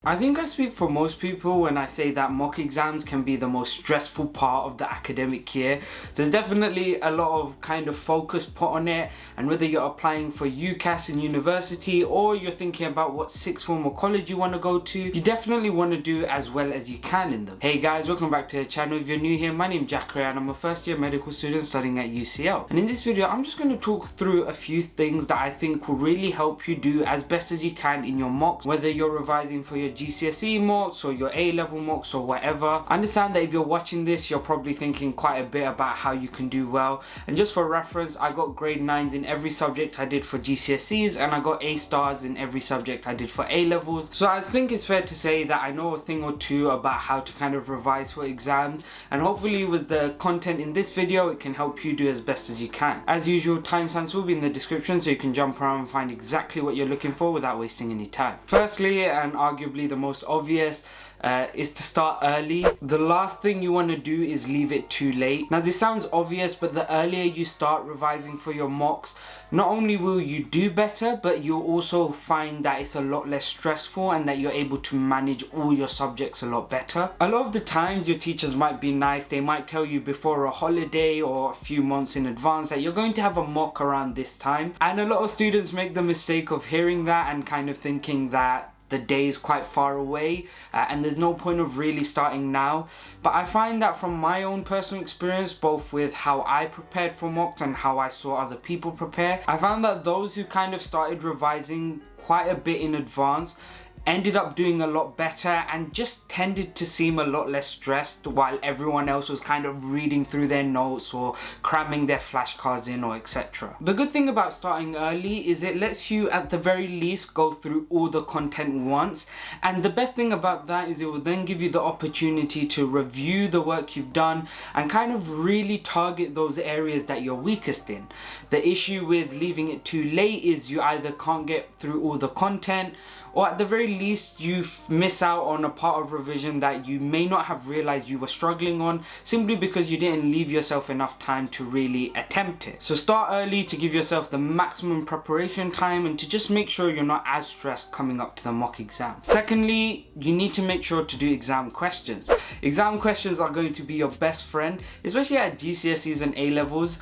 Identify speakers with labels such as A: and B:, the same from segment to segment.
A: I think I speak for most people when I say that mock exams can be the most stressful part of the academic year. There's definitely a lot of kind of focus put on it, and whether you're applying for UCAS in university or you're thinking about what sixth form or college you want to go to, you definitely want to do as well as you can in them. Hey guys, welcome back to the channel. If you're new here, my name's Jackery and I'm a first year medical student studying at UCL. And in this video, I'm just going to talk through a few things that I think will really help you do as best as you can in your mocks, whether you're revising for your GCSE mocks or your A-level mocks or whatever. I understand that if you're watching this, you're probably thinking quite a bit about how you can do well. And just for reference, I got grade 9s in every subject I did for GCSEs, and I got A stars in every subject I did for A-levels. So I think it's fair to say that I know a thing or two about how to kind of revise for exams, and hopefully with the content in this video, it can help you do as best as you can. As usual, timestamps will be in the description so you can jump around and find exactly what you're looking for without wasting any time. Firstly, and arguably the most obvious, is to start early. The last thing you want to do is leave it too late. Now this sounds obvious, but the earlier you start revising for your mocks, not only will you do better, but you'll also find that it's a lot less stressful and that you're able to manage all your subjects a lot better. A lot of the times your teachers might be nice. They might tell you before a holiday or a few months in advance that you're going to have a mock around this time, and a lot of students make the mistake of hearing that and kind of thinking that the day is quite far away and there's no point of really starting now. But I find that from my own personal experience, both with how I prepared for mocks and how I saw other people prepare, I found that those who kind of started revising quite a bit in advance ended up doing a lot better and just tended to seem a lot less stressed while everyone else was kind of reading through their notes or cramming their flashcards in or etc. The good thing about starting early is it lets you at the very least go through all the content once, and the best thing about that is it will then give you the opportunity to review the work you've done and kind of really target those areas that you're weakest in. The issue with leaving it too late is you either can't get through all the content, or at the very least you miss out on a part of revision that you may not have realized you were struggling on simply because you didn't leave yourself enough time to really attempt it. So start early to give yourself the maximum preparation time and to just make sure you're not as stressed coming up to the mock exam. Secondly, you need to make sure to do exam questions. Exam questions are going to be your best friend, especially at GCSEs and A-levels.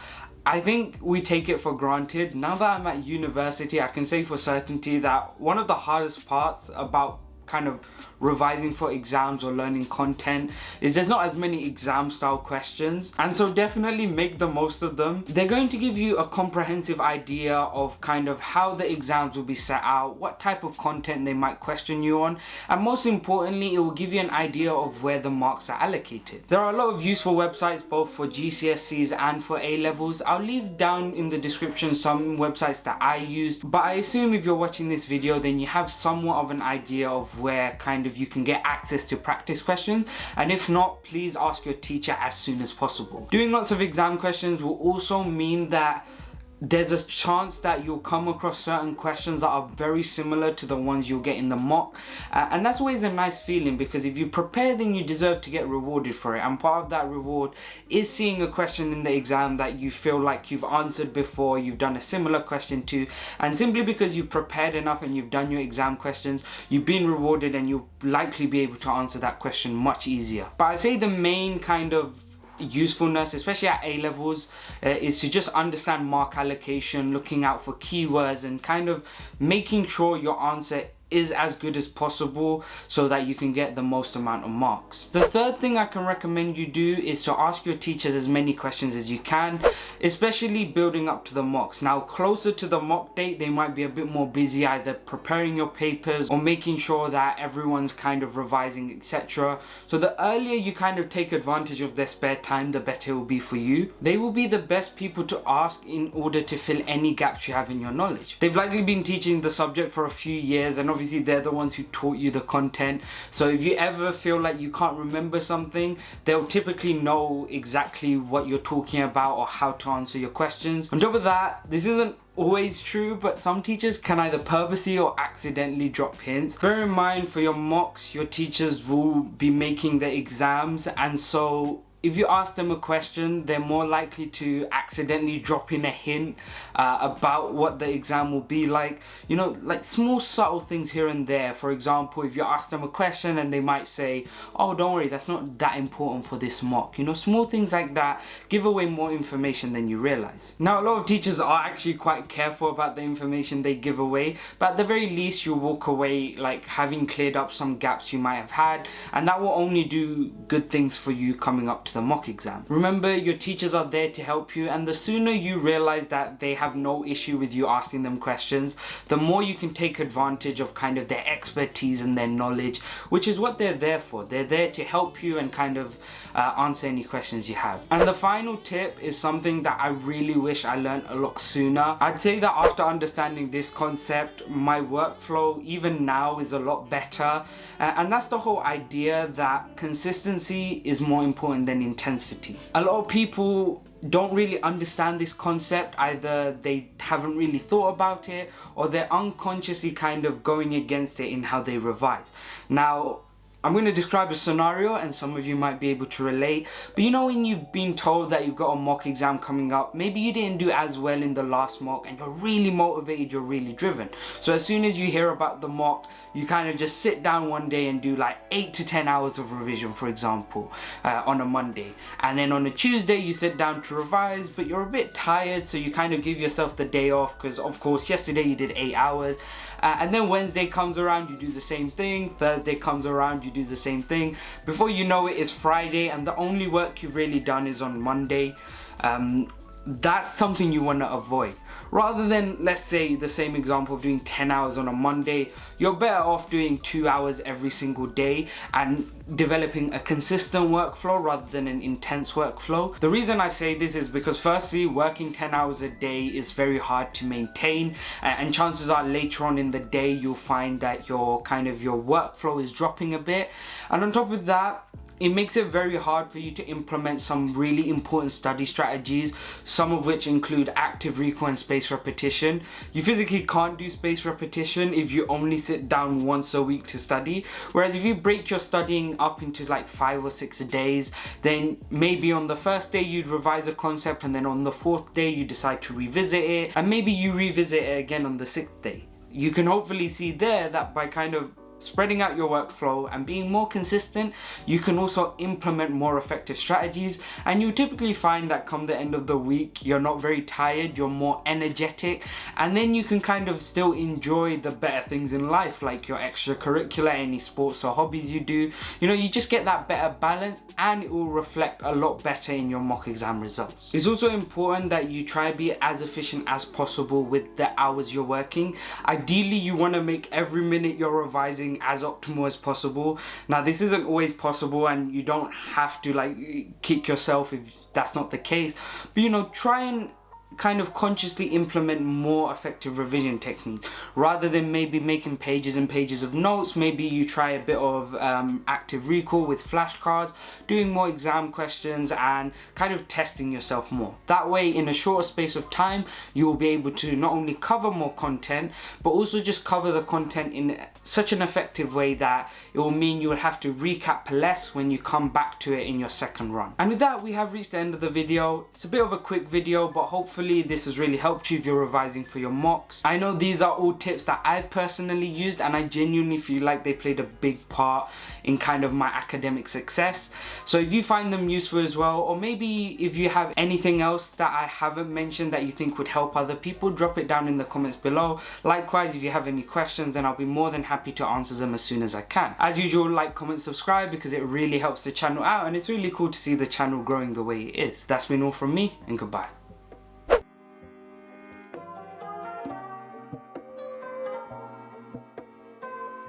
A: I think we take it for granted. Now that I'm at university, I can say for certainty that one of the hardest parts about kind of revising for exams or learning content is there's not as many exam style questions, and so definitely make the most of them. They're going to give you a comprehensive idea of kind of how the exams will be set out, what type of content they might question you on, and most importantly, it will give you an idea of where the marks are allocated. There are a lot of useful websites both for GCSEs and for A-levels. I'll leave down in the description some websites that I used, but I assume if you're watching this video then you have somewhat of an idea of where kind of you can get access to practice questions, and if not, please ask your teacher as soon as possible. Doing lots of exam questions will also mean that there's a chance that you'll come across certain questions that are very similar to the ones you'll get in the mock, and that's always a nice feeling because if you prepare then you deserve to get rewarded for it, and part of that reward is seeing a question in the exam that you feel like you've answered before, you've done a similar question to, and simply because you've prepared enough and you've done your exam questions, you've been rewarded and you'll likely be able to answer that question much easier. But I'd say the main kind of usefulness, especially at A-levels, is to just understand mark allocation, looking out for keywords and kind of making sure your answer is as good as possible so that you can get the most amount of marks. The third thing I can recommend you do is to ask your teachers as many questions as you can, especially building up to the mocks. Now closer to the mock date they might be a bit more busy either preparing your papers or making sure that everyone's kind of revising, etc. So the earlier you kind of take advantage of their spare time, the better it will be for you. They will be the best people to ask in order to fill any gaps you have in your knowledge. They've likely been teaching the subject for a few years, and obviously they're the ones who taught you the content, so if you ever feel like you can't remember something, they'll typically know exactly what you're talking about or how to answer your questions. On top of that, this isn't always true, but some teachers can either purposely or accidentally drop hints. Bear in mind, for your mocks your teachers will be making the exams, and so if you ask them a question, they're more likely to accidentally drop in a hint about what the exam will be like. You know, like small subtle things here and there. For example, if you ask them a question and they might say, oh, don't worry, that's not that important for this mock. You know, small things like that give away more information than you realize. Now, a lot of teachers are actually quite careful about the information they give away, but at the very least you'll walk away like having cleared up some gaps you might have had, and that will only do good things for you coming up to the mock exam. Remember, your teachers are there to help you, and the sooner you realize that they have no issue with you asking them questions, the more you can take advantage of kind of their expertise and their knowledge, which is what they're there for. They're there to help you and kind of answer any questions you have. And the final tip is something that I really wish I learned a lot sooner. I'd say that after understanding this concept, my workflow even now is a lot better, and that's the whole idea that consistency is more important than intensity. A lot of people don't really understand this concept. Either they haven't really thought about it, or they're unconsciously kind of going against it in how they revise. Now, I'm going to describe a scenario and some of you might be able to relate, but you know when you've been told that you've got a mock exam coming up, maybe you didn't do as well in the last mock and you're really motivated, you're really driven. So as soon as you hear about the mock, you kind of just sit down one day and do like 8 to 10 hours of revision, for example, on a Monday. And then on a Tuesday you sit down to revise, but you're a bit tired, so you kind of give yourself the day off because of course yesterday you did 8 hours. And then Wednesday comes around, you do the same thing. Thursday comes around, you do the same thing. Before you know it, it's Friday, and the only work you've really done is on Monday. That's something you want to avoid. Rather than, let's say, the same example of doing 10 hours on a Monday, you're better off doing 2 hours every single day and developing a consistent workflow rather than an intense workflow. The reason I say this is because firstly, working 10 hours a day is very hard to maintain, and chances are later on in the day you'll find that your workflow is dropping a bit. And on top of that, it makes it very hard for you to implement some really important study strategies, some of which include active recall and spaced repetition. You physically can't do spaced repetition if you only sit down once a week to study, whereas if you break your studying up into like 5 or 6 days, then maybe on the first day you'd revise a concept, and then on the 4th day you decide to revisit it, and maybe you revisit it again on the 6th day. You can hopefully see there that by kind of spreading out your workflow and being more consistent, you can also implement more effective strategies, and you typically find that come the end of the week you're not very tired, you're more energetic, and then you can kind of still enjoy the better things in life, like your extracurricular, any sports or hobbies you do. You know, you just get that better balance, and it will reflect a lot better in your mock exam results. It's also important that you try to be as efficient as possible with the hours you're working. Ideally, you want to make every minute you're revising as optimal as possible. Now, this isn't always possible, and you don't have to like kick yourself if that's not the case, but you know, try and kind of consciously implement more effective revision techniques. Rather than maybe making pages and pages of notes, maybe you try a bit of active recall with flashcards, doing more exam questions, and kind of testing yourself more. That way, in a shorter space of time, you will be able to not only cover more content, but also just cover the content in such an effective way that it will mean you will have to recap less when you come back to it in your second run. And with that, we have reached the end of the video. It's a bit of a quick video, but hopefully this has really helped you if you're revising for your mocks. I know these are all tips that I've personally used, and I genuinely feel like they played a big part in kind of my academic success. So if you find them useful as well, or maybe if you have anything else that I haven't mentioned that you think would help other people, drop it down in the comments below. Likewise, if you have any questions, then I'll be more than happy to answer them as soon as I can. As usual, like, comment, subscribe, because it really helps the channel out, and it's really cool to see the channel growing the way it is. That's been all from me, and goodbye.